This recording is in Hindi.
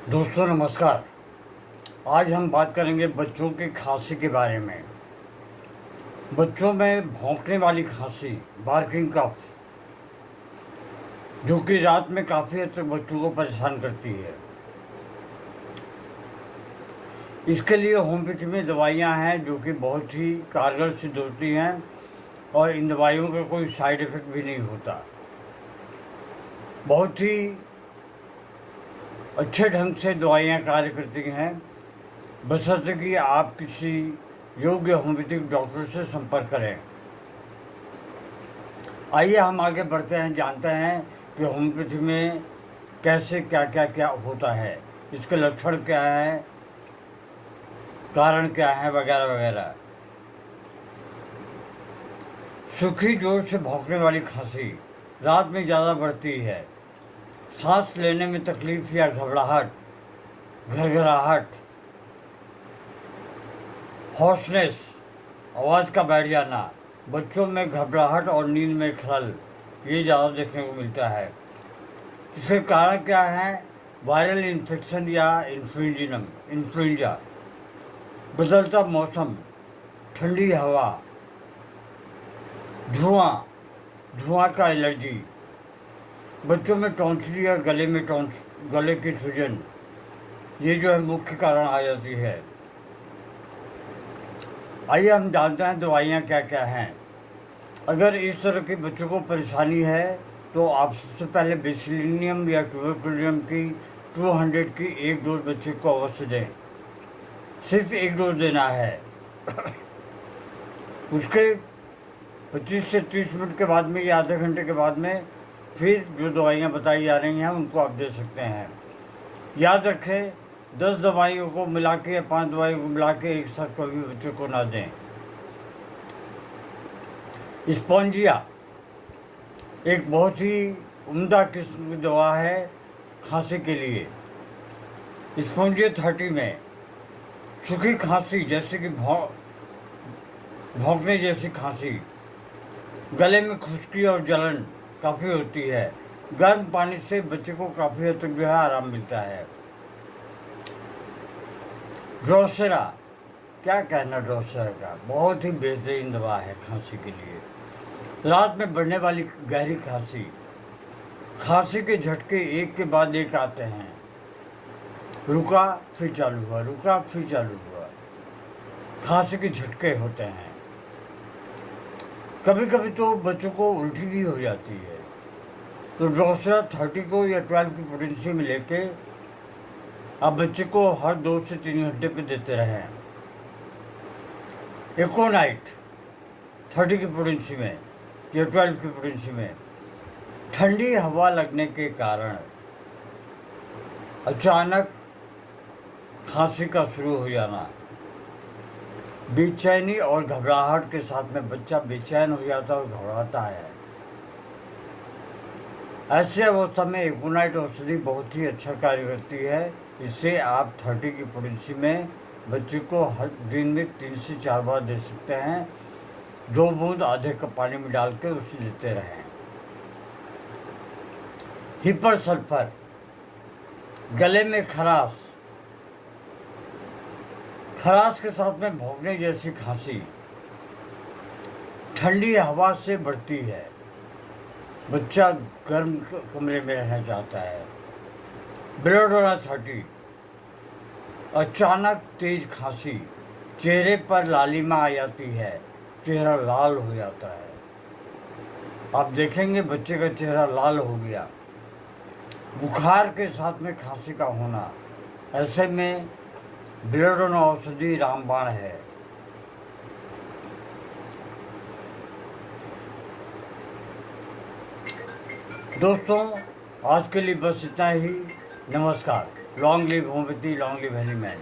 दोस्तों नमस्कार। आज हम बात करेंगे बच्चों की खांसी के बारे में। बच्चों में भौंकने वाली खांसी, बार्किंग कफ, जो कि रात में काफ़ी हद तक बच्चों को परेशान करती है। इसके लिए होम्योपैथी में दवाइयाँ हैं जो कि बहुत ही कारगर सिद्ध होती हैं और इन दवाइयों का कोई साइड इफ़ेक्ट भी नहीं होता। बहुत ही अच्छे ढंग से दवाइयाँ कार्य करती हैं, बशर्ते कि आप किसी योग्य होम्योपैथिक डॉक्टर से संपर्क करें। आइए हम आगे बढ़ते हैं, जानते हैं कि होम्योपैथी में कैसे क्या होता है, इसके लक्षण क्या हैं, कारण क्या है, वगैरह वगैरह। सूखी जोर से भौंकने वाली खांसी रात में ज़्यादा बढ़ती है। सांस लेने में तकलीफ या घबराहट, घरघराहट, हॉर्सनेस, आवाज़ का बैठ जाना, बच्चों में घबराहट और नींद में खलल, ये ज़्यादा देखने को मिलता है। इसके कारण क्या है? वायरल इन्फेक्शन या इन्फ्लुएंजा, बदलता मौसम, ठंडी हवा, धुआं का एलर्जी, बच्चों में टॉन्सिल या गले की सूजन, ये जो है मुख्य कारण आ जाती है। आइए हम जानते हैं दवाइयाँ क्या क्या हैं। अगर इस तरह के बच्चों को परेशानी है तो आप सबसे पहले बेसिलिनियम या ट्यूबरकुलियम की 200 की एक डोज बच्चे को अवश्य दें। सिर्फ एक डोज देना है। उसके 25 से 30 मिनट के बाद में या आधे घंटे के बाद में फिर जो दवाइयाँ बताई जा रही हैं उनको आप दे सकते हैं। याद रखें, 10 दवाइयों को मिला के या 5 दवाइयों को मिला के एक साथ कभी बच्चों को ना दें। स्पॉन्जिया एक बहुत ही उम्दा किस्म की दवा है खांसी के लिए। स्पॉन्जिया 30 में सूखी खांसी जैसे कि भौंकने जैसी खांसी, गले में खुश्की और जलन काफ़ी होती है। गर्म पानी से बच्चे को काफ़ी हद तक जो है आराम मिलता है। ड्रोसेरा, क्या कहना ड्रोसेरा का, बहुत ही बेहतरीन दवा है खांसी के लिए। रात में बढ़ने वाली गहरी खांसी के झटके एक के बाद एक आते हैं। रुका फिर चालू हुआ, रुका फिर चालू हुआ, खांसी के झटके होते हैं। कभी कभी तो बच्चों को उल्टी भी हो जाती है। तो ड्रोसेरा 30 को या 12 की पोटेंसी में लेके आप बच्चे को हर 2 से 3 घंटे पे देते रहें। एकोनाइट 30 की पोटेंसी में या 12 की पोटेंसी में ठंडी हवा लगने के कारण अचानक खांसी का शुरू हो जाना, बेचैनी और घबराहट के साथ में बच्चा बेचैन हो जाता है और घबराता है। ऐसे अवस्था में एकोनाइट औषधि बहुत ही अच्छा कार्य करती है। इससे आप 30 की पोटेंसी में बच्चे को हर दिन में 3 से 4 बार दे सकते हैं। 2 बूंद आधे कप पानी में डाल के उसे देते रहें। हिपर सल्फर, गले में खराश के साथ में भौंकने जैसी खांसी, ठंडी हवा से बढ़ती है, बच्चा गर्म कमरे में रहना चाहता है। बेलोडोना 30, अचानक तेज खांसी, चेहरे पर लालिमा आ जाती है, चेहरा लाल हो जाता है। आप देखेंगे बच्चे का चेहरा लाल हो गया। बुखार के साथ में खांसी का होना, ऐसे में बेलोडोना औषधि रामबाण है। दोस्तों आज के लिए बस इतना ही। नमस्कार। Long live homeopathy, long live any man.